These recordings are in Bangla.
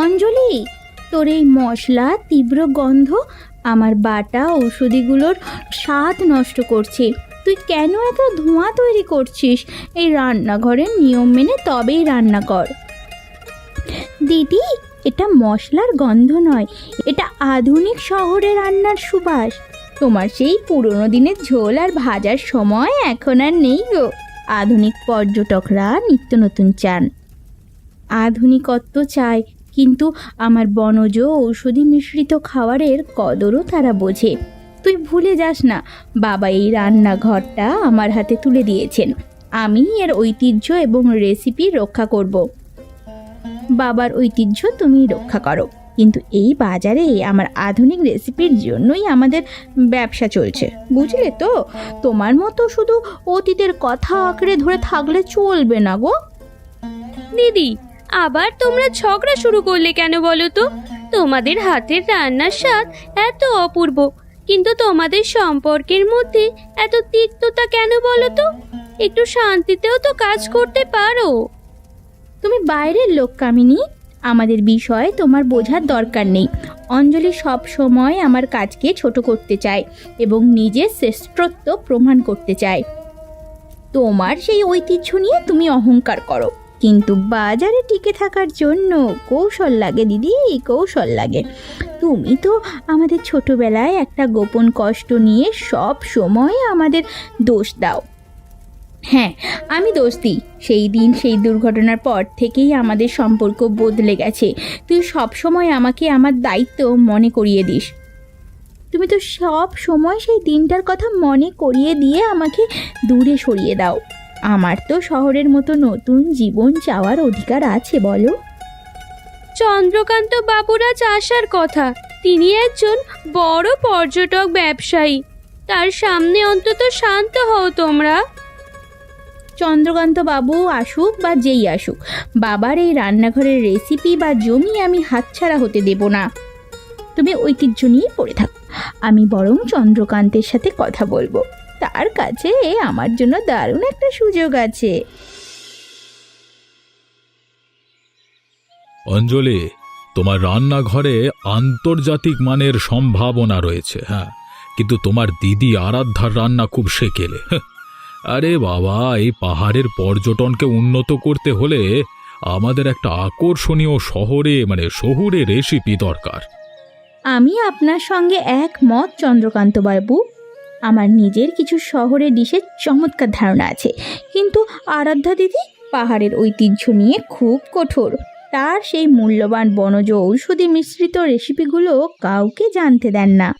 অঞ্জলি, তোর এই মশলা তীব্র গন্ধ আমার বাটা ঔষধিগুলোর স্বাদ নষ্ট করছে। তুই কেন এত ধোঁয়া তৈরি করছিস? এই রান্নাঘরের নিয়ম মেনে তবেই রান্না কর। দিদি, এটা মশলার গন্ধ নয়, এটা আধুনিক শহরে রান্নার সুবাস। তোমার সেই পুরনো দিনের ঝোল আর ভাজার সময় এখন আর নেই গো। আধুনিক পর্যটকরা নিত্য নতুন চান, আধুনিকত্ব চায়, কিন্তু আমার বনজ ঔষধি মিশ্রিত খাবারের কদরও তারা বোঝে। তুই ভুলে যাস না, বাবা এই রান্নাঘরটা আমার হাতে তুলে দিয়েছেন। আমি এর ঐতিহ্য এবং রেসিপি রক্ষা করব। বাবার ঐতিহ্য তুমি রক্ষা করো, কিন্তু এই বাজারে আমার আধুনিক রেসিপির জন্যই আমাদের ব্যবসা চলছে, বুঝলে তো? তোমার মতো শুধু অতীতের কথা আঁকড়ে ধরে থাকলে চলবে না গো। দিদি, আবার তোমরা ঝগড়া শুরু করলে কেন বলো তো? তোমাদের হাতের রান্নার স্বাদ এত অপূর্ব, কিন্তু তোমাদের সম্পর্কের মধ্যে এত তিক্ততা কেন বলো তো? একটু শান্তিতেও তো কাজ করতে পারো। তুমি বাইরের লোক কামিনী, আমাদের বিষয় তোমার বোঝার দরকার নেই। অঞ্জলি সব সময় আমার কাজকে ছোট করতে চায় এবং নিজের শ্রেষ্ঠত্ব প্রমাণ করতে চায়। তোমার সেই ঐতিহ্য নিয়ে তুমি অহংকার করো, কিন্তু বাজারে টিকে থাকার জন্য কৌশল লাগে দিদি, কৌশল লাগে। তুমি তো আমাদের ছোটবেলায় একটা গোপন কষ্ট নিয়ে সব সময় আমাদের দোষ দাও। হ্যাঁ, আমি দোষ দিই। সেই দুর্ঘটনার পর থেকেই আমাদের সম্পর্ক বদলে গেছে। তুই সব সময় আমাকে আমার দায়িত্ব মনে করিয়ে দিস। তুমি তো সব সময় সেই দিনটার কথা মনে করিয়ে দিয়ে আমাকে দূরে সরিয়ে দাও। আমার তো শহরের মতো নতুন জীবন চাওয়ার অধিকার আছে, বলো? চন্দ্রকান্ত বাবুর আজ আসার কথা। তিনি একজন বড় পর্যটক ব্যবসায়ী। তার সামনে অন্তত শান্ত হও তোমরা। চন্দ্রকান্ত বাবু আসুক বা যেই আসুক, বাবার এই রান্নাঘরের রেসিপি বা জমি আমি হাতছাড়া হতে দেব না। তুমি ঐতিহ্য নিয়ে পড়ে থাকো, আমি বরং চন্দ্রকান্তের সাথে কথা বলবো। তার কাছে আমার জন্য দারুণ একটা সুযোগ আছে। অঞ্জলি, তোমার রান্নাঘরে আন্তর্জাতিক মানের সম্ভাবনা রয়েছে, হ্যাঁ, কিন্তু তোমার দিদি আরাধ্যার রান্না খুব সেকেলে। আরে বাবা, এই পাহাড়ের পর্যটনকে উন্নত করতে হলে আমাদের একটা আকর্ষণীয় শহুরে রেসিপি দরকার। আমি আপনার সঙ্গে একমত চন্দ্রকান্ত বাবু। আমার নিজের কিছু শহরে ডিশের চমৎকার ধারণা আছে, কিন্তু আরাধ্যা দিদি পাহাড়ের ঐতিহ্য নিয়ে খুব কঠোর। তার সেই মূল্যবান বনজ ঔষধি মিশ্রিত রেসিপিগুলো কাউকে জানতে দেন না।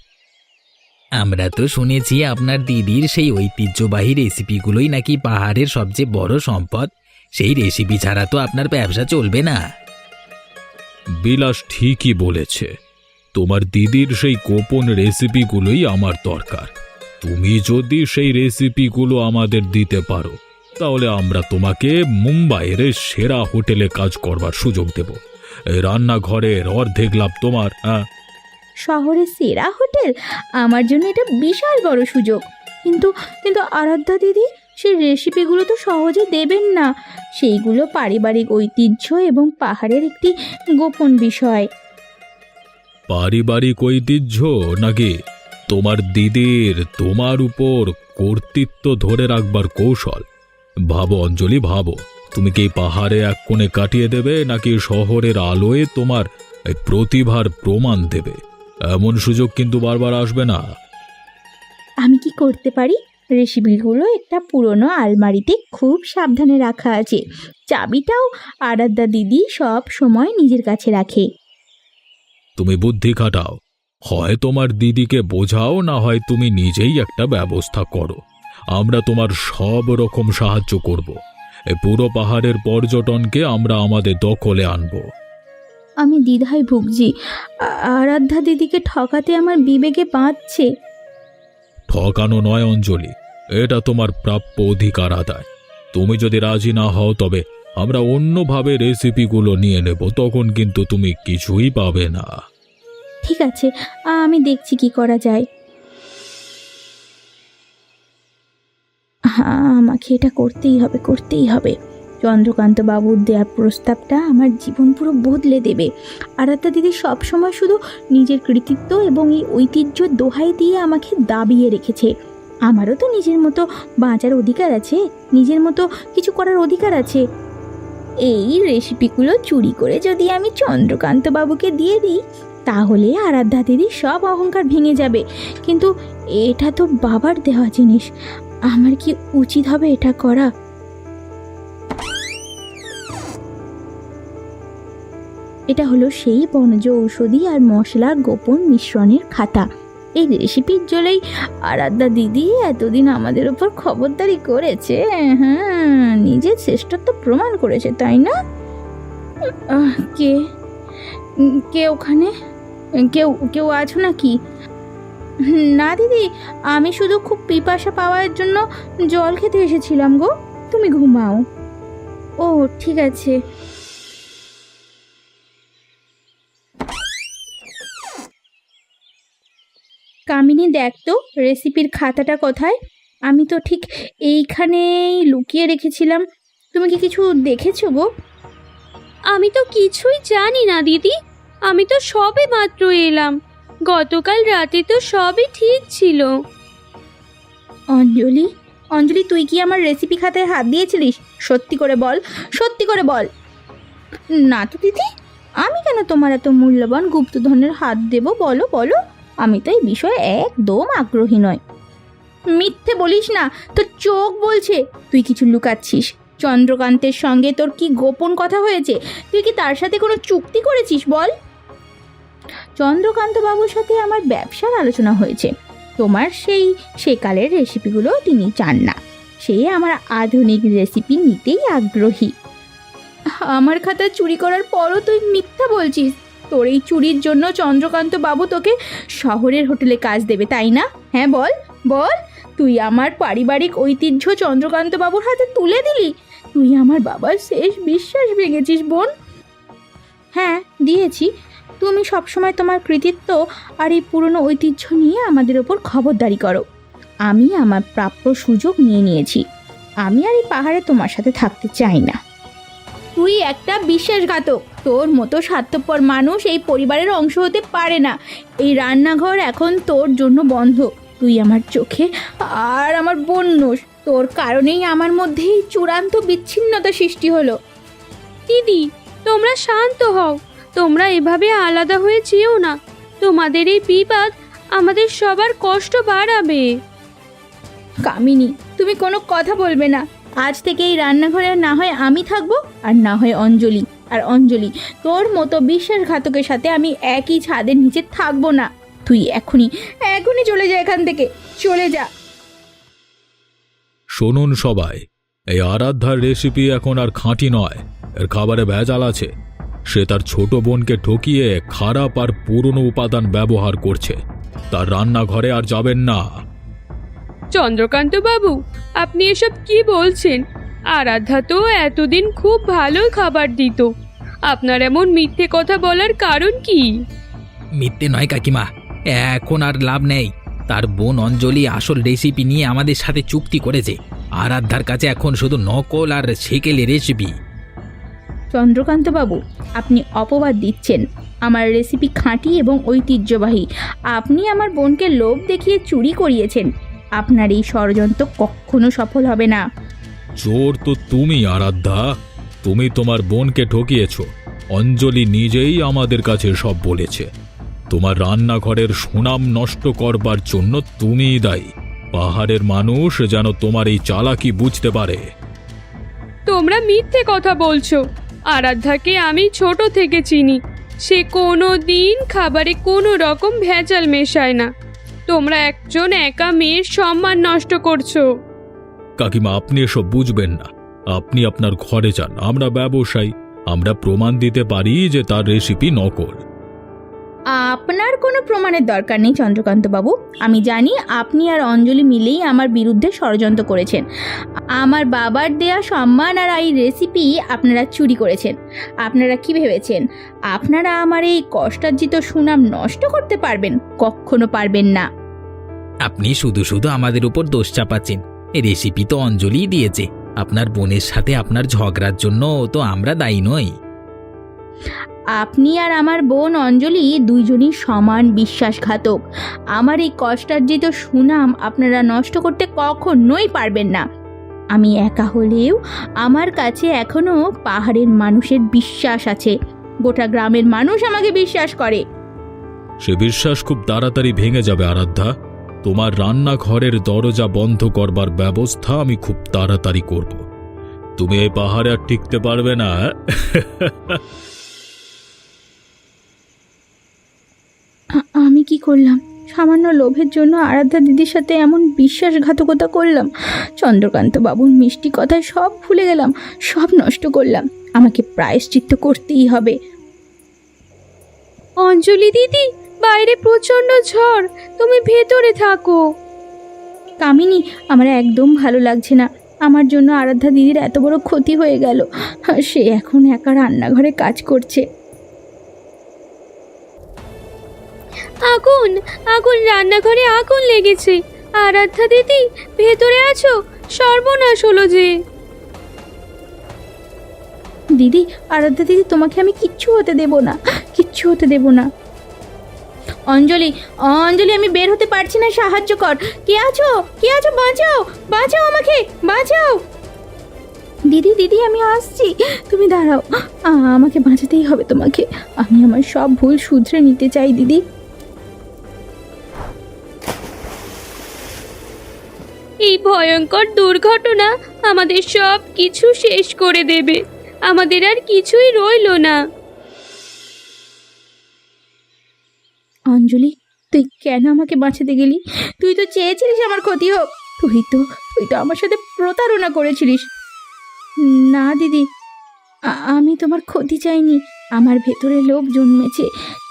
আমরা তো শুনেছি আপনার দিদির সেই ঐতিহ্যবাহী রেসিপিগুলোই নাকি পাহাড়ের সবচেয়ে বড় সম্পদ। সেই রেসিপি ছাড়া তো আপনার ব্যবসা চলবে না। বিলাস ঠিকই বলেছে, তোমার দিদির সেই গোপন রেসিপিগুলোই আমার দরকার। তুমি যদি সেই রেসিপিগুলো আমাদের দিতে পারো, তাহলে আমরা তোমাকে মুম্বাইয়ের সেরা হোটেলে কাজ করবার সুযোগ দেব। এই রান্নাঘরের অর্ধেক লাভ তোমার। শহরের সেরা হোটেল? আমার জন্য এটা বিশাল বড় সুযোগ। কিন্তু কিন্তু আরাধ্যা দিদি সেই রেসিপিগুলো তো সহজে দেবেন না। সেইগুলো পারিবারিক ঐতিহ্য এবং পাহাড়ের একটি গোপন বিষয়। পারিবারিক ঐতিহ্য নাকি তোমার দিদির তোমার উপর কর্তৃত্ব ধরে রাখবার কৌশল? ভাবো অঞ্জলি, ভাবো, তুমি কি পাহাড়ে এক কোণে কাটিয়ে দেবে, নাকি শহরের আলোয় তোমার প্রতিভার প্রমাণ দেবে? এমন সুযোগ কিন্তু বারবার আসবে না। আমি কি করতে পারি? রেসিপিগুলো একটা পুরনো আলমারিতে খুব সাবধানে রাখা আছে। চাবিটাও আরাধ্যা দিদি সব সময় নিজের কাছে রাখে। তুমি বুদ্ধি খাটাও, হয় তোমার দিদিকে বোঝাও, না হয় তুমি নিজেই একটা ব্যবস্থা করো। আমরা তোমার সব রকম সাহায্য করব। এই পুরো পাহাড়ের পর্যটনকে আমরা আমাদের দখলে আনব। আমি দ্বিধায় ভুগছি। আরাধ্যা দিদিকে ঠকাতে আমার বিবেকে বাঁধছে। ঠকানো নয় অঞ্জলি, এটা তোমার প্রাপ্য অধিকার আদায়। তুমি যদি রাজি না হও, তবে আমরা অন্যভাবে রেসিপিগুলো নিয়ে নেব, তখন কিন্তু তুমি কিছুই পাবে না। ঠিক আছে, আমি দেখছি কি করা যায়। হ্যাঁ, আমাকে এটা করতেই হবে। চন্দ্রকান্ত বাবুর দেওয়ার প্রস্তাবটা আমার জীবন পুরো বদলে দেবে। আরাধ্যা দিদি সবসময় শুধু নিজের কৃতিত্ব এবং এই ঐতিহ্য দোহাই দিয়ে আমাকে দাবিয়ে রেখেছে। আমারও তো নিজের মতো বাঁচার অধিকার আছে, নিজের মতো কিছু করার অধিকার আছে। এই রেসিপিগুলো চুরি করে যদি আমি চন্দ্রকান্ত বাবুকে দিয়ে দিই, তাহলে আরাধ্যা দিদির সব অহংকার ভেঙে যাবে। কিন্তু এটা তো বাবার দেওয়া জিনিস, আমার কি উচিত হবে এটা করা? এটা হলো সেই বনজ ঔষধি আর মশলার গোপন মিশ্রণের খাতা। এই রেসিপির জলেই আরাধ্যা দিদি এতদিন আমাদের ওপর খবরদারি করেছে। হ্যাঁ, নিজের শ্রেষ্ঠত্ব প্রমাণ করেছে, তাই না? কে কে ওখানে? কেউ কেউ আছো নাকি? না দিদি, আমি শুধু খুব পিপাসা পাওয়ার জন্য জল খেতে এসেছিলাম গো। তুমি ঘুমাও। ও ঠিক আছে। কামিনী, দেখ তো রেসিপির খাতাটা কোথায়? আমি তো ঠিক এইখানেই লুকিয়ে রেখেছিলাম। তুমি কি কিছু দেখেছো গো? আমি তো কিছুই জানি না দিদি, আমি তো সবে মাত্র এলাম। গতকাল রাতে তো সবই ঠিক ছিল। অঞ্জলি, অঞ্জলি, তুই কি আমার রেসিপি খাতায় হাত দিয়েছিলিস? সত্যি করে বল, সত্যি করে বল। না তো দিদি, আমি কেন তোমার এত মূল্যবান গুপ্তধনের হাত দেব? বলো বলো, আমি তো এই বিষয়ে একদম আগ্রহী নয়। মিথ্যে বলিস না, তোর চোখ বলছে তুই কিছু লুকাচ্ছিস। চন্দ্রকান্তের সঙ্গে তোর কি গোপন কথা হয়েছে? তুই কি তার সাথে কোনো চুক্তি করেছিস বল? চন্দ্রকান্ত বাবুর সাথে আমার ব্যবসার আলোচনা হয়েছে। তোমার সেকালের রেসিপিগুলো তিনি চান না, সে আমার আধুনিক রেসিপি নিতেই আগ্রহী। আমার খাতা চুরি করার পরও তুই মিথ্যা বলছিস। তোর এই চুরির জন্য চন্দ্রকান্ত বাবু তোকে শহরের হোটেলে কাজ দেবে, তাই না? হ্যাঁ বল বল, তুই আমার পারিবারিক ঐতিহ্য চন্দ্রকান্ত বাবুর হাতে তুলে দিলি। তুই আমার বাবার শেষ বিশ্বাস ভেঙেছিস বোন। হ্যাঁ দিয়েছি। তুমি সবসময় তোমার কৃতিত্ব আর এই পুরনো ঐতিহ্য নিয়ে আমাদের ওপর খবরদারি করো। আমি আমার প্রাপ্য সুযোগ নিয়ে নিয়েছি। আমি আর এই পাহাড়ে তোমার সাথে থাকতে চাই না। তুই একটা বিশ্বাসঘাতক। তোর মতো স্বার্থপর মানুষ এই পরিবারের অংশ হতে পারে না। এই রান্নাঘর এখন তোর জন্য বন্ধ। তুই আমার চোখে আর আমার বোন নোস। তোর কারণেই আমার মধ্যে এই চূড়ান্ত বিচ্ছিন্নতা সৃষ্টি হলো। দিদি, তোমরা শান্ত হও। তোমরা এভাবে আলাদা হয়ে যেও না। তোমাদের এই বিবাদ আমাদের সবার কষ্ট বাড়াবে। কামিনী, তুমি কোনো কথা বলবে না। আজ থেকে এই রান্নাঘরে না হয় আমি থাকবো, আর না হয় অঞ্জলি। আর অঞ্জলি, তোর মতো বিশ্বাসঘাতকের সাথে আমি একই ছাদের নিচে থাকবো না। তুই এখনই এখনই চলে যা এখান থেকে, চলে যা। শুনুন সবাই, এই আরাধ্যার রেসিপি এখন আর খাঁটি নয়, এর খাবারে ভেজাল আছে। সে তার ছোট বোনকে ঠকিয়ে খারাপ আর পুরনো উপাদান ব্যবহার করছে। তার রান্নাঘরে আর যাবেন না। চন্দ্রকান্ত বাবু, আপনি এসব কি বলছেন? আরাধ্যা তো এতদিন খুব ভালো খাবার দিত। আপনার এমন মিথ্যে কথা বলার কারণ কি? মিথ্যে নয় কাকিমা, এখন আর লাভ নেই। তার বোন অঞ্জলি আসল রেসিপি নিয়ে আমাদের সাথে চুক্তি করেছে। আরাধ্যার কাছে এখন শুধু নকল আর সেকেলে রেসিপি। চন্দ্রকান্ত বাবু, আপনি অপবাদ দিচ্ছেন। আমার রেসিপি খাঁটি এবং ঐতিহ্যবাহী। আপনি আমার বোনকে লোভ দেখিয়ে চুরি করিয়েছেন। আপনার এই ষড়যন্ত্র কখনো সফল হবে না। চোর তো তুমি আরাধ্যা, তুমি তোমার বোনকে ঠকিয়েছ। অঞ্জলি নিজেই আমাদের কাছে সব বলেছে। তোমার রান্নাঘরের সুনাম নষ্ট করবার জন্য তুমিই দায়ী। পাহাড়ের মানুষ যেন তোমার এই চালাকি বুঝতে পারে। তোমরা মিথ্যে কথা বলছো। আরাধ্যাকে আমি ছোট থেকে চিনি। সে কোনো দিন খাবারে কোনো রকম ভেজাল মেশায় না। তোমরা একজন একা মেয়ের সম্মান নষ্ট করছো। কাকিমা, আপনি এসব বুঝবেন না। আপনি আপনার ঘরে যান। আমরা ব্যবসায়ী, আমরা প্রমাণ দিতে পারি যে তার রেসিপি নকল। আপনার কোনো প্রমাণের দরকার নেই চন্দ্রকান্ত বাবু। আমি জানি আপনি আর অঞ্জলি মিলেই আমার বিরুদ্ধে ষড়যন্ত্র করেছেন। আমার বাবার দেয়া সম্মান আর এই রেসিপি আপনারা চুরি করেছেন। আপনারা কি ভেবেছেন আপনারা আমার এই কষ্টার্জিত সুনাম নষ্ট করতে পারবেন? কখনো পারবেন না। আপনি শুধু শুধু আমাদের উপর দোষ চাপাচ্ছেন। এই রেসিপি তো অঞ্জলিই দিয়েছে। আপনার বোনের সাথে আপনার ঝগড়ার জন্য তো আমরা দায়ী নই। আপনি আর আমার বোন অঞ্জলি দুইজনই সমান বিশ্বাসঘাতক। আমার এই কষ্টার্জিত সুনাম আপনারা নষ্ট করতে কখনোই পারবেন না। আমি একা হলেও আমার কাছে এখনো পাহাড়ের মানুষের বিশ্বাস আছে। গোটা গ্রামের মানুষ আমাকে বিশ্বাস করে। সে বিশ্বাস খুব তাড়াতাড়ি ভেঙে যাবে আরাধ্যা। তোমার রান্নাঘরের দরজা বন্ধ করবার ব্যবস্থা আমি খুব তাড়াতাড়ি করব। তুমি এই পাহাড়ে আর টিকতে পারবে না। আমি কি করলাম? সামান্য লোভের জন্য আরাধ্যা দিদির সাথে এমন বিশ্বাসঘাতকতা করলাম। চন্দ্রকান্ত বাবুর মিষ্টি কথায় সব ভুলে গেলাম, সব নষ্ট করলাম। আমাকে প্রায়শ্চিত্ত করতেই হবে। অঞ্জলি দিদি, বাইরে প্রচন্ড ঝড়, তুমি ভেতরে থাকো। কামিনী, আমার একদম ভালো লাগছে না। আমার জন্য আরাধ্যা দিদির এত বড় ক্ষতি হয়ে গেল। সে এখন একা রান্নাঘরে কাজ করছে। আগুন, আগুন, রান্নাঘরে আগুন লেগেছে। আরাধ্যা দিদি, ভেতরে আছো? সর্বনাশ হলো যে। দিদি, আরাধ্যা দিদি, তোমাকে আমি কিচ্ছু হতে দেব না, কিচ্ছু হতে দেব না। অঞ্জলি, অঞ্জলি, আমি বের হতে পারছি না, সাহায্য কর। কে আছো? কে আছো? বাঁচাও, বাঁচাও, আমাকে বাঁচাও। দিদি, দিদি, আমি আসছি, তুমি দাঁড়াও। আমাকে বাঁচাতেই হবে তোমাকে। আমি আমার সব ভুল শুধরে নিতে চাই দিদি। এই ভয়ঙ্কর দুর্ঘটনা আমাদের সব কিছু শেষ করে দেবে। আমাদের আর কিছুই রইলো না। অঞ্জলি, তুই কেন আমাকে বাঁচাতে গেলি? তুই তো চেয়েছিলিস আমার ক্ষতি হোক। তুই তো আমার সাথে প্রতারণা করেছিলিস। না দিদি, আমি তোমার ক্ষতি চাইনি। আমার ভেতরে লোভ জন্মেছে।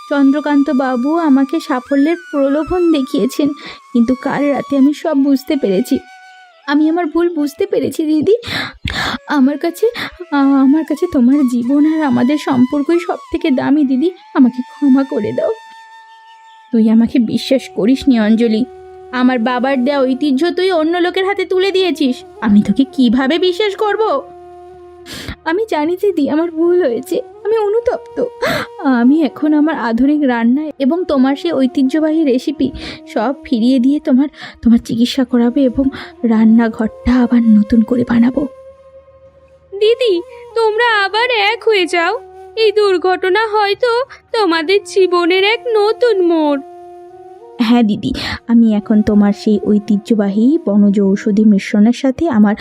চন্দ্রকান্ত বাবু আমাকে সাফল্যের প্রলোভন দেখিয়েছেন, কিন্তু কাল রাতে আমি সব বুঝতে পেরেছি। আমি আমার ভুল বুঝতে পেরেছি দিদি। আমার কাছে তোমার জীবন আর আমাদের সম্পর্কই সব থেকে দামি দিদি। আমাকে ক্ষমা করে দাও। তুই আমাকে বিশ্বাস করিসনি অঞ্জলি। আমার বাবার দেওয়া ঐতিহ্য তুই অন্য লোকের হাতে তুলে দিয়েছিস। আমি তোকে কিভাবে বিশ্বাস করব? আমি জানি দিদি, আমার ভুল হয়েছে। আমি অনুতপ্ত। আমি এখন আমার আধুনিক রান্না এবং তোমার সেই ঐতিহ্যবাহী রেসিপি সব ফিরিয়ে দিয়ে তোমার চিকিৎসা করাবে এবং রান্নাঘরটা আবার নতুন করে বানাবো। দিদি, তোমরা আবার এক হয়ে যাও। এই দুর্ঘটনা হয়তো তোমাদের জীবনের এক নতুন মোড়। হ্যাঁ দিদি, আমি এখন তোমার সেই ঐতিহ্যবাহী বনজ ঔষধি মিশ্রণের সাথে আমার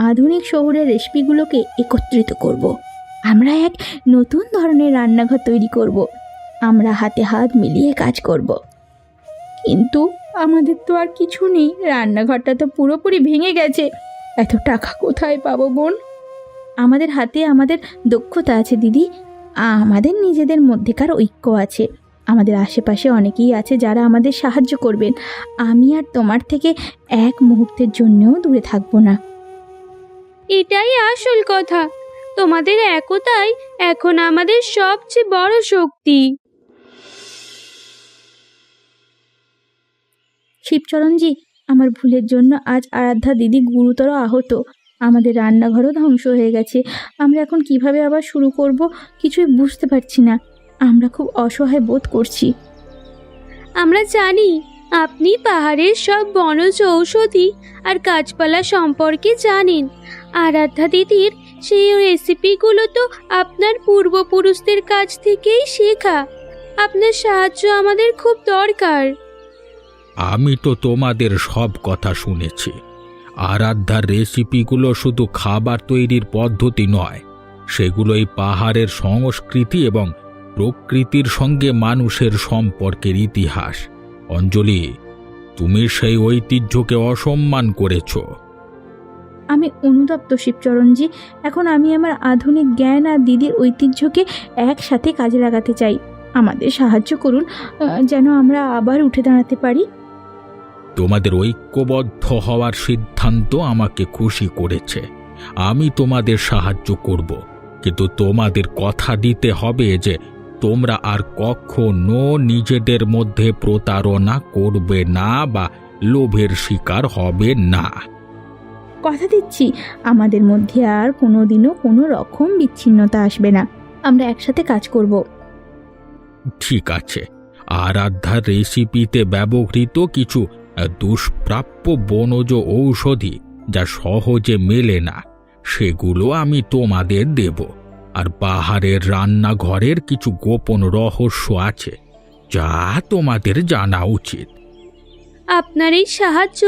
আধুনিক শহরের রেসিপিগুলোকে একত্রিত করব। আমরা এক নতুন ধরনের রান্নাঘর তৈরি করব। আমরা হাতে হাত মিলিয়ে কাজ করব। কিন্তু আমাদের তো আর কিছু নেই। রান্নাঘরটা তো পুরোপুরি ভেঙে গেছে। এত টাকা কোথায় পাবো বোন? আমাদের হাতে আমাদের দক্ষতা আছে দিদি। আমাদের নিজেদের মধ্যেকার ঐক্য আছে। আমাদের আশেপাশে অনেকেই আছে যারা আমাদের সাহায্য করবেন। আমি আর তোমার থেকে এক মুহূর্তের জন্যও দূরে থাকবো না। এটাই আসল কথা। তোমাদের একতাই এখন আমাদের সবচেয়ে বড় শক্তি। শিবচরণজি, আমার ভুলের জন্য আজ আরাধ্যা দিদি গুরুতর আহত। আমাদের রান্নাঘরও ধ্বংস হয়ে গেছে। আমরা এখন কিভাবে আবার শুরু করব কিছুই বুঝতে পারছি না। আমরা খুব অসহায় বোধ করছি। আমরা জানি আপনি পাহাড়ের সব বনজ ঔষধি আর গাছপালা সম্পর্কে জানেন। আরাধ্যা দিদির সেই রেসিপিগুলো তো আপনার পূর্বপুরুষদের কাছ থেকেই শেখা। আপনার সাহায্য আমাদের খুব দরকার। আমি তো তোমাদের সব কথা শুনেছি। আরাধ্যার রেসিপিগুলো শুধু খাবার তৈরির পদ্ধতি নয়, সেগুলো এই পাহাড়ের সংস্কৃতি এবং প্রকৃতির সঙ্গে মানুষের সম্পর্কের ইতিহাস। অঞ্জলি, তুমি সেই ঐতিহ্যকে অসম্মান করেছ। আমি অনুতপ্ত শিবচরণজি। এখন আমি আমার আধুনিক জ্ঞান আর দিদির ঐতিহ্যকে একসাথে কাজে লাগাতে চাই। আমাদের সাহায্য করুন, যেন আমরা আবার উঠে দাঁড়াতে পারি। তোমাদের ঐক্যবদ্ধ হওয়ার সিদ্ধান্ত আমাকে খুশি করেছে। আমি তোমাদের সাহায্য করব, কিন্তু তোমাদের কথা দিতে হবে যে তোমরা আর কখনো নিজেদের মধ্যে প্রতারণা করবে না বা লোভের শিকার হবে না। কথা দিচ্ছি আমাদের মধ্যে আর কোনোদিনও কোনো রকম বিচ্ছিন্নতা আসবে না। আমরা একসাথে কাজ করব। ঠিক আছে, আরাধ্যার রেসিপিতে ব্যবহৃত কিছু দুষ্প্রাপ্য বনজ ঔষধি যা সহজে মেলে না, সেগুলো আমি তোমাদের দেব। আর পাহাড়ের রান্নাঘরের কিছু গোপন রহস্য আছে যা তোমাদের জানা উচিত। আপনার এই সাহায্য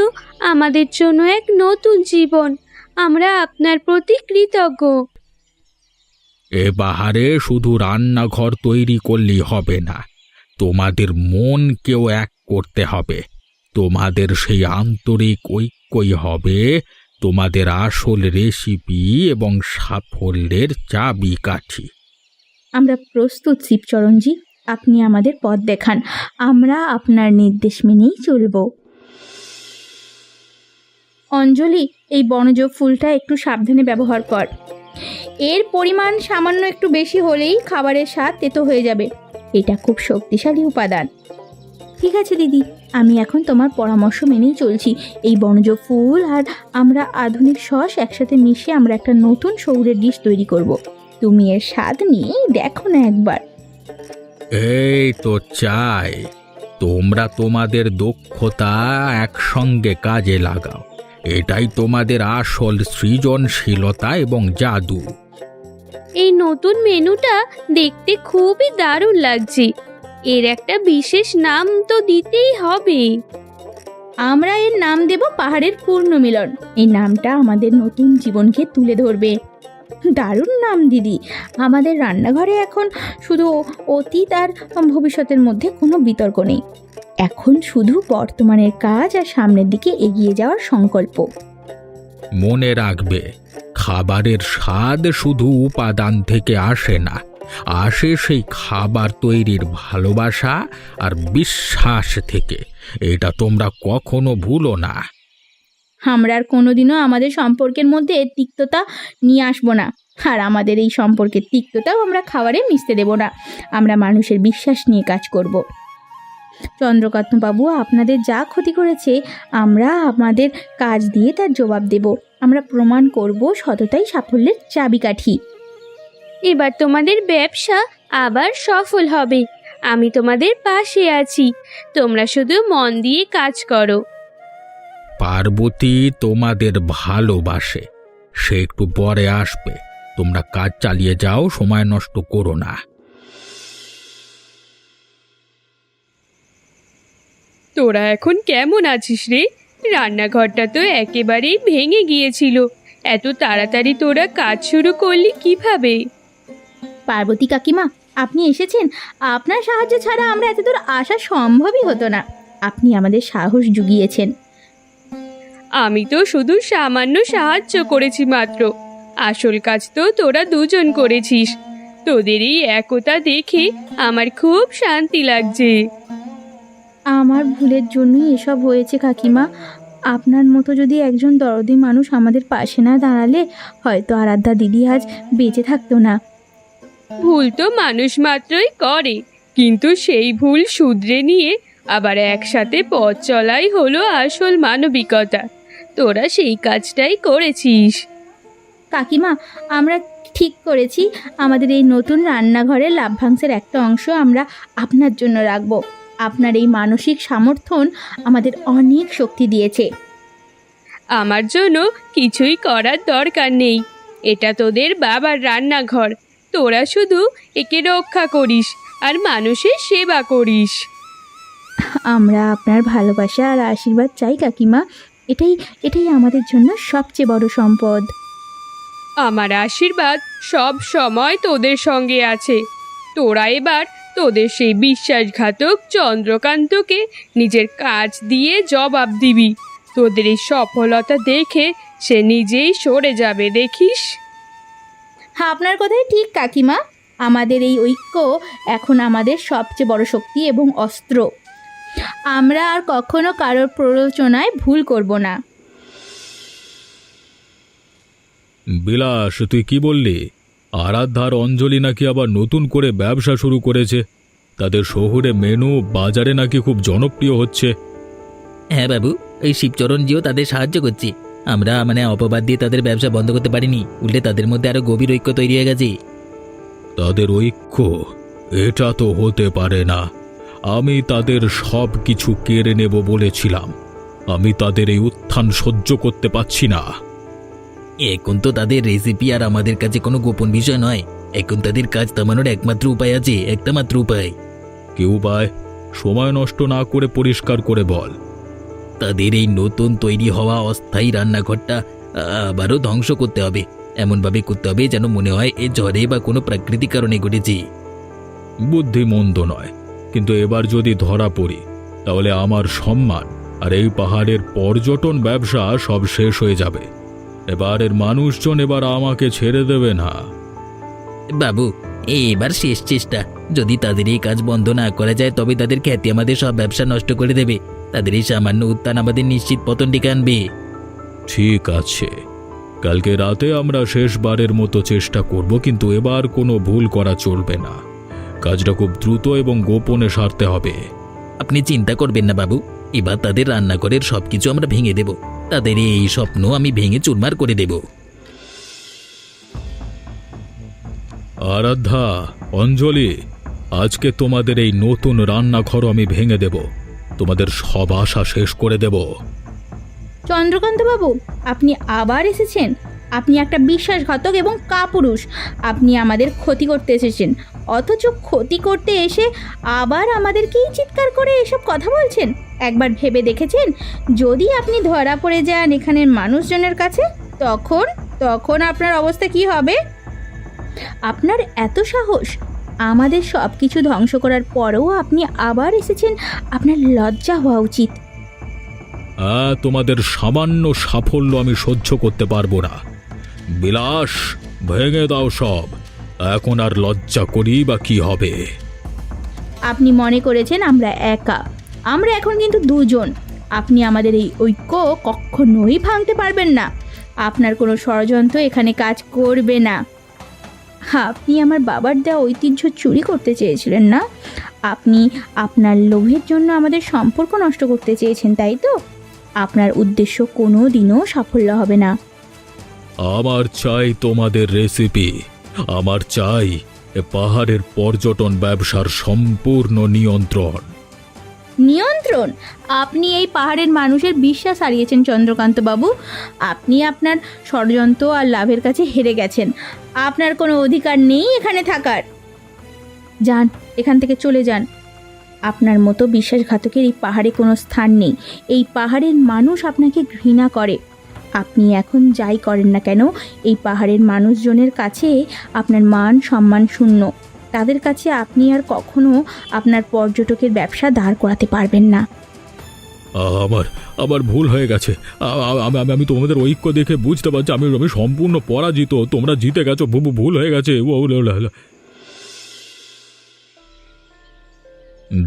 আমাদের জন্য এক নতুন জীবন। আমরা আপনার প্রতি কৃতজ্ঞ। এ পাহাড়ে শুধু রান্নাঘর তৈরি করলেই হবে না, তোমাদের মনকেও এক করতে হবে। তোমাদের সেই আন্তরিক ঐক্যই হবে তোমাদের আসল রেসিপি এবং সাফল্যের চাবিকাঠি। আমরা প্রস্তুত শিবচরণজি, আপনি আমাদের পথ দেখান, আমরা আপনার নির্দেশ মেনেই চলব। অঞ্জলি, এই বনজ ফুলটা একটু সাবধানে ব্যবহার কর। এর পরিমাণ সামান্য একটু বেশি হলেই খাবারের স্বাদ তেতো হয়ে যাবে। এটা খুব শক্তিশালী উপাদান। ঠিক আছে দিদি, আমি এখন তোমার পরামর্শ মেনেই চলছি। এই বনজ ফুল আর আমরা আধুনিক সস একসাথে মিশিয়ে আমরা একটা নতুন শহুরের ডিশ তৈরি করব। তুমি এর স্বাদ নিয়েই দেখো না একবার। এই তো চাই তোমরা তোমাদের দক্ষতা একসঙ্গে কাজে লাগাও। এটাই তোমাদের আসল সৃজনশীলতা এবং জাদু। এই নতুন মেনুটা দেখতে খুবই দারুণ লাগছে। এর একটা বিশেষ নাম তো দিতেই হবে। আমরা এর নাম দেব পাহাড়ের পূর্ণ মিলন। এই নামটা আমাদের নতুন জীবনকে তুলে ধরবে। দারুণ নাম দিদি। আমাদের রান্নাঘরে এখন শুধু অতীত আর ভবিষ্যতের মধ্যে কোনো বিতর্ক নেই। এখন শুধু বর্তমানের কাজ আর সামনের দিকে এগিয়ে যাওয়ার সংকল্প। মনে রাখবে, খাবারের স্বাদ শুধু উপাদান থেকে আসে না, আসে সেই খাবার তৈরির ভালোবাসা আর বিশ্বাস থেকে। এটা তোমরা কখনো ভুলো না। আমরা আর কোনোদিনও আমাদের সম্পর্কের মধ্যে তিক্ততা নিয়ে আসবো না, আর আমাদের এই সম্পর্কের তিক্ততাও আমরা খাবারে মিশতে দেব না। আমরা মানুষের বিশ্বাস নিয়ে কাজ করব। চন্দ্রকান্তবাবু আপনাদের যা ক্ষতি করেছে, আমরা আমাদের কাজ দিয়ে তার জবাব দেব। আমরা প্রমাণ করব সততাই সাফল্যের চাবিকাঠি। এবার তোমাদের ব্যবসা আবার সফল হবে। আমি তোমাদের পাশে আছি। তোমরা শুধু মন দিয়ে কাজ করো। পার্বতী তোমাদের ভালোবাসে, সে একটু পরে আসবে। তোমরা কাজ চালিয়ে যাও, সময় নষ্ট করো না। তোরা এখন কেমন আছিস রে? রান্নাঘরটা তো একেবারেই ভেঙে গিয়েছিল। এত তাড়াতাড়ি তোরা কাজ শুরু করলি কিভাবে? পার্বতী কাকিমা, আপনি এসেছেন। আপনার সাহায্য ছাড়া আমরা এতদূর আসা সম্ভবই হতো না। আপনি আমাদের সাহস জুগিয়েছেন। আমি তো শুধু সামান্য সাহায্য করেছি মাত্র। আসল কাজ তো তোরা দুজন করেছিস। তোদের এই একতা দেখে আমার খুব শান্তি লাগছে। আমার ভুলের জন্যই এসব হয়েছে কাকিমা। আপনার মতো যদি একজন দরদি মানুষ আমাদের পাশে না দাঁড়ালে হয়তো আরাধ্যা দিদি আজ বেঁচে থাকতো না। ভুল তো মানুষ মাত্রই করে, কিন্তু সেই ভুল শুধরে নিয়ে আবার একসাথে পথ চলাই হলো আসল মানবিকতা। তোরা সেই কাজটাই করেছিস। কাকিমা, আমরা ঠিক করেছি আমাদের এই নতুন রান্নাঘরের লাভ্যাংশের একটা অংশ আমরা আপনার জন্য রাখব। আপনার এই মানসিক সমর্থন আমাদের অনেক শক্তি দিয়েছে। আমার জন্য কিছুই করার দরকার নেই। এটা তোদের বাবার রান্নাঘর। তোরা শুধু একে রক্ষা করিস আর মানুষের সেবা করিস। আমরা আপনার ভালোবাসা আর আশীর্বাদ চাই কাকিমা। এটাই আমাদের জন্য সবচেয়ে বড় সম্পদ। আমার আশীর্বাদ সব সময় তোদের সঙ্গে আছে। তোরা এবার তোদের সেই বিশ্বাসঘাতক চন্দ্রকান্তকে নিজের কাজ দিয়ে জবাব দিবি। তোদের এই সফলতা দেখে সে নিজেই সরে যাবে, দেখিস। আপনার কথাই ঠিক কাকিমা। আমাদের এই ঐক্য এখন আমাদের সবচেয়ে বড় শক্তি এবং অস্ত্র। আমরা আর কখনো কারোর প্ররোচনায় ভুল করব না। বিলাস, তুই কি বললি? আরাধ্যার অঞ্জলি নাকি আবার নতুন করে ব্যবসা শুরু করেছে। তাদের শহুরে মেনু বাজারে নাকি খুব জনপ্রিয় হচ্ছে। হ্যাঁ বাবু, এই শিবচরণজিও তাদের সাহায্য করছে। আমরা অপবাদ দিয়ে তাদের ব্যবসা বন্ধ করতে পারিনি, উল্টে তাদের মধ্যে আরো গভীর ঐক্য তৈরি হয়ে গেছে। তাদের ঐক্য? এটা তো হতে পারে না। আমি তাদের সব কিছু কেড়ে নেব বলেছিলাম। আমি তাদের এই উত্থান সহ্য করতে পারছি না। এখন তো তাদের রেসিপি আর আমাদের কাছে কোনো গোপন বিষয় নয়। এখন তাদের কাজ থামানোর একমাত্র উপায় আছে, একটা মাত্র উপায়। কি উপায়? সময় নষ্ট না করে পরিষ্কার করে বল। তাদের এই নতুন তৈরি হওয়া অস্থায়ী রান্নাঘরটা আবারও ধ্বংস করতে হবে। এমনভাবে করতে হবে যেন মনে হয় এ ঝড়ে বা কোনো প্রাকৃতিক কারণে ঘটেছে। বুদ্ধি মন্দ নয়, কিন্তু এবার যদি ধরা পড়ি তাহলে আমার সম্মান আর এই পাহাড়ের পর্যটন ব্যবসা সব শেষ হয়ে যাবে। এবারের মানুষজন এবার আমাকে ছেড়ে দেবে না। বাবু, এবার শেষ চেষ্টা। যদি তাদের এই কাজ বন্ধ না করা যায় তবে তাদের খ্যাতি আমাদের সব ব্যবসা নষ্ট করে দেবে। তাদের এই সামান্য উত্থান আমাদের নিশ্চিত পতন ডেকে আনবে। ঠিক আছে, কালকে রাতে আমরা শেষবারের মতো চেষ্টা করব, কিন্তু এবার কোনো ভুল করা চলবে না। কাজটা খুব দ্রুত এবং গোপনে সারতে হবে। আপনি চিন্তা করবেন না বাবু, এবার তাদের রান্নাঘরের সবকিছু আমরা ভেঙে দেব। তাদের এই স্বপ্ন আমি ভেঙে চুরমার করে দেব। আরাধ্যা, অঞ্জলি, আজকে তোমাদের এই নতুন রান্নাঘর আমি ভেঙে দেব। তোমাদের সব আশা শেষ করে দেব। চন্দ্রকান্ত বাবু, আপনি আবার এসেছেন। আপনি একটা বিশ্বাসঘাতক এবং কাপুরুষ। আপনি আমাদের ক্ষতি করতে এসেছেন, অথচ ক্ষতি করতে এসে আবার আমাদেরকেই চিৎকার করে এসব কথা বলছেন। একবার ভেবে দেখেছেন, যদি আপনি ধরা পড়ে যান এখানের মানুষজনের কাছে, তখন তখন আপনার অবস্থা কি হবে? আপনার এত সাহস! আমাদের সব কিছু ধ্বংস করার পরেও আপনি আবার এসেছেন। আপনার লজ্জা হওয়া উচিত। তোমাদের সামান্য সাফল্য আমি সহ্য করতে পারবো না। বিলাস, ভেঙে দাও সব। এখন আর লজ্জা করি বা কি হবে? আপনি মনে করেছেন আমরা একা, আমরা এখন কিন্তু দুজন। আপনি আমাদের এই ঐক্য কখনোই ভাঙতে পারবেন না। আপনার কোনো ষড়যন্ত্র এখানে কাজ করবে না। আপনি আমার বাবার দেওয়া ঐতিহ্য চুরি করতে চেয়েছিলেন না? আপনি আপনার লোভের জন্য আমাদের সম্পর্ক নষ্ট করতে চেয়েছেন, তাই তো? আপনার উদ্দেশ্য কোনো দিনও সাফল্য হবে না। আমার চাই তোমাদের রেসিপি। আমার চাই এ পাহাড়ের পর্যটন ব্যবসার সম্পূর্ণ নিয়ন্ত্রণ। নিয়ন্ত্রণ? আপনি এই পাহাড়ের মানুষের বিশ্বাস হারিয়েছেন চন্দ্রকান্ত বাবু। আপনি আপনার ষড়যন্ত্র আর লাভের কাছে হেরে গেছেন। আপনার কোনো অধিকার নেই এখানে থাকার। যান, এখান থেকে চলে যান। আপনার মতো বিশ্বাসঘাতকের এই পাহাড়ে কোনো স্থান নেই। এই পাহাড়ের মানুষ আপনাকে ঘৃণা করে। আপনি এখন যাই করেন না কেন, এই পাহাড়ের মানুষজনের কাছে আপনার মান সম্মান শূন্য। তাদের কাছে আপনি আর কখনো আপনার পর্যটকের ব্যবসা দাঁড় করাতে পারবেন না। আমার আমার ভুল হয়ে গেছে। আমি তোমাদের ঐক্য দেখে বুঝতে পারছি আমি আমি সম্পূর্ণ পরাজিত। তোমরা জিতে গেছো, ভুল হয়ে গেছে।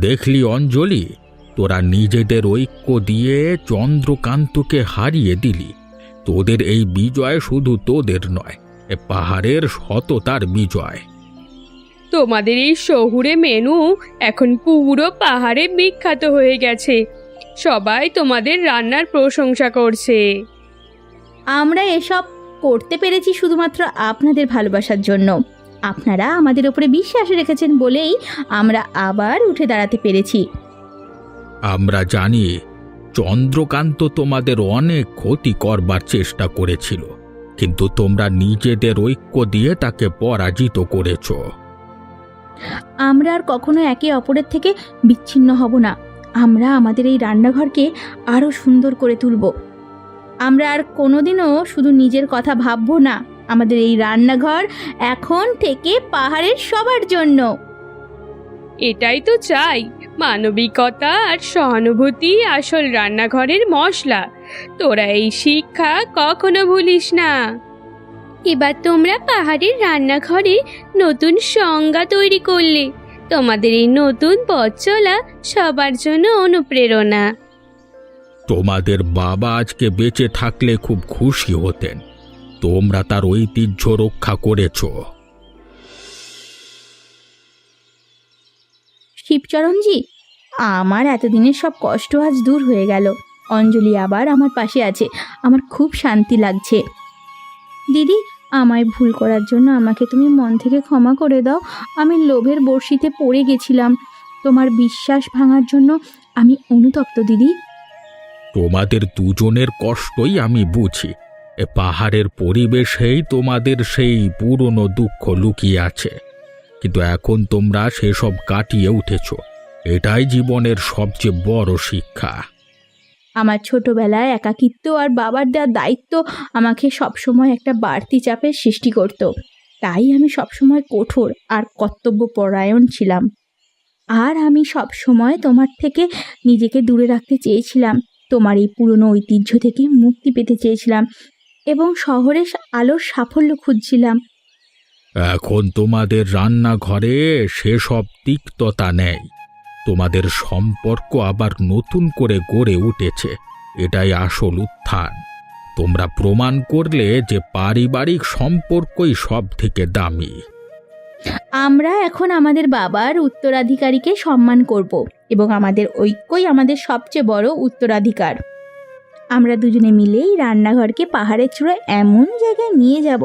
দেখলি অঞ্জলি, তোরা নিজেদের ঐক্য দিয়ে চন্দ্রকান্তকে হারিয়ে দিলি। তোদের এই বিজয় শুধু তোদের নয়, এ পাহাড়ের সততার বিজয়। তোমাদের এই শহুরে মেনু এখন পুরো পাহাড়ে বিখ্যাত হয়ে গেছে। সবাই তোমাদের রান্নার প্রশংসা করছে। আমরা এসব করতে পেরেছি শুধুমাত্র আপনাদের ভালোবাসার জন্য। আপনারা আমাদের উপরে বিশ্বাস রেখেছেন বলেই আমরা আবার উঠে দাঁড়াতে পেরেছি। আমরা জানি চন্দ্রকান্ত তোমাদের অনেক ক্ষতি করবার চেষ্টা করেছিল, কিন্তু তোমরা নিজেদের ঐক্য দিয়ে তাকে পরাজিত করেছো। আমরা আর কখনো একে অপরের থেকে বিচ্ছিন্ন হব না। আমরা আমাদের এই রান্নাঘরকে আরও সুন্দর করে তুলব। আমরা আর কোনোদিনও শুধু নিজের কথা ভাববো না। আমাদের এই রান্নাঘর এখন থেকে পাহাড়ের সবার জন্য। এটাই তো চাই। মানবিকতা আর সহানুভূতি আসল রান্নাঘরের মশলা। তোরা এই শিক্ষা কখনো ভুলিস না। এবার তোমরা পাহাড়ের রান্নাঘরে নতুন সংজ্ঞা তৈরি করলে। তোমাদের এই নতুন পথ চলা সবার জন্য অনুপ্রেরণা। তোমাদের বাবা আজকে বেঁচে থাকলে খুব খুশি হতেন। তোমরা তার ঐতিহ্য রক্ষা করেছো। শিবচরণজি, আমার এতদিনের সব কষ্ট আজ দূর হয়ে গেল। অঞ্জলি আবার আমার পাশে আছে, আমার খুব শান্তি লাগছে। দিদি, আমায় ভুল করার জন্য আমাকে তুমি মন থেকে ক্ষমা করে দাও। আমি লোভের বড়শিতে পড়ে গেছিলাম। তোমার বিশ্বাস ভাঙার জন্য আমি অনুতপ্ত দিদি। তোমাদের দুজনের কষ্টই আমি বুঝি। এ পাহাড়ের পরিবেশেই তোমাদের সেই পুরনো দুঃখ লুকিয়ে আছে, কিন্তু এখন তোমরা সেসব কাটিয়ে উঠেছ। এটাই জীবনের সবচেয়ে বড় শিক্ষা। আমার ছোটবেলায় একাকিত্ব আর বাবার দেওয়া দায়িত্ব আমাকে সবসময় একটা বাড়তি চাপের সৃষ্টি করত। তাই আমি সবসময় কঠোর আর কর্তব্যপরায়ণ ছিলাম। আর আমি সবসময় তোমার থেকে নিজেকে দূরে রাখতে চেয়েছিলাম। তোমার এই পুরনো ঐতিহ্য থেকে মুক্তি পেতে চেয়েছিলাম এবং শহরের আলোর সাফল্য খুঁজছিলাম। এখন তোমাদের রান্নাঘরে সেসব তিক্ততা নেই। তোমাদের সম্পর্ক আবার নতুন করে গড়ে উঠেছে। এটাই আসল উত্থান। তোমরা প্রমাণ করলে যে পারিবারিক সম্পর্কই সব থেকে দামি। আমরা এখন আমাদের বাবার উত্তরাধিকারীকে সম্মান করব এবং আমাদের ঐক্যই আমাদের সবচেয়ে বড় উত্তরাধিকার। আমরা দুজনে মিলেই রান্নাঘরকে পাহাড়ের চূড়ায় এমন জায়গায় নিয়ে যাব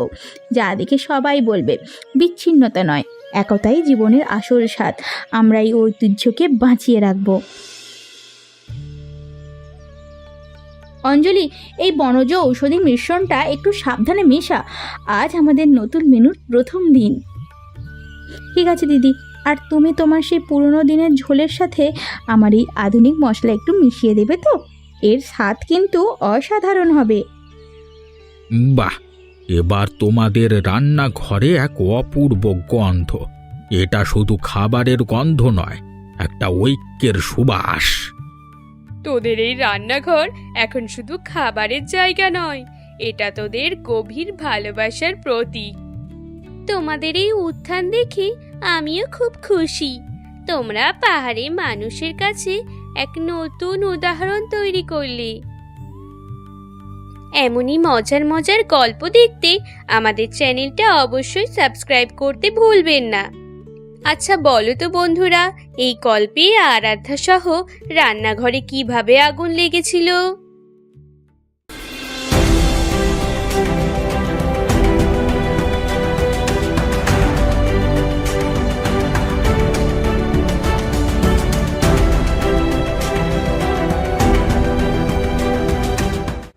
যা দেখে সবাই বলবে বিচ্ছিন্নতা নয়, একতাই জীবনের আসল স্বাদ। আমরা এই ঐতিহ্যকে বাঁচিয়ে রাখব। অঞ্জলি, এই বনজ ঔষধি মিশ্রণটা একটু সাবধানে মেশা। আজ আমাদের নতুন মেনুর প্রথম দিন। ঠিক আছে দিদি, আর তুমি তোমার সেই পুরনো দিনের ঝোলের সাথে আমার এই আধুনিক মশলা একটু মিশিয়ে দেবে তো? এর স্বাদ কিন্তু অসাধারণ হবে। বাহ, এবার তোমাদের রান্নাঘরে এক অপূর্ব গন্ধ। এটা শুধু খাবারের গন্ধ নয়, একটা ঐক্যের সুবাস। তোদের এই রান্নাঘর এখন শুধু খাবারের জায়গা নয়, এটা তোদের গভীর ভালোবাসার প্রতীক। তোমাদের এই উত্থান দেখে আমিও খুব খুশি। তোমরা পাহাড়ে মানুষের কাছে এক নতুন উদাহরণ তৈরি করলে। এমনই মজার মজার গল্প দেখতে আমাদের চ্যানেলটা অবশ্যই সাবস্ক্রাইব করতে ভুলবেন না। আচ্ছা বলো তো বন্ধুরা, এই গল্পে আরাধ্যা সহ রান্নাঘরে কিভাবে আগুন লেগেছিল?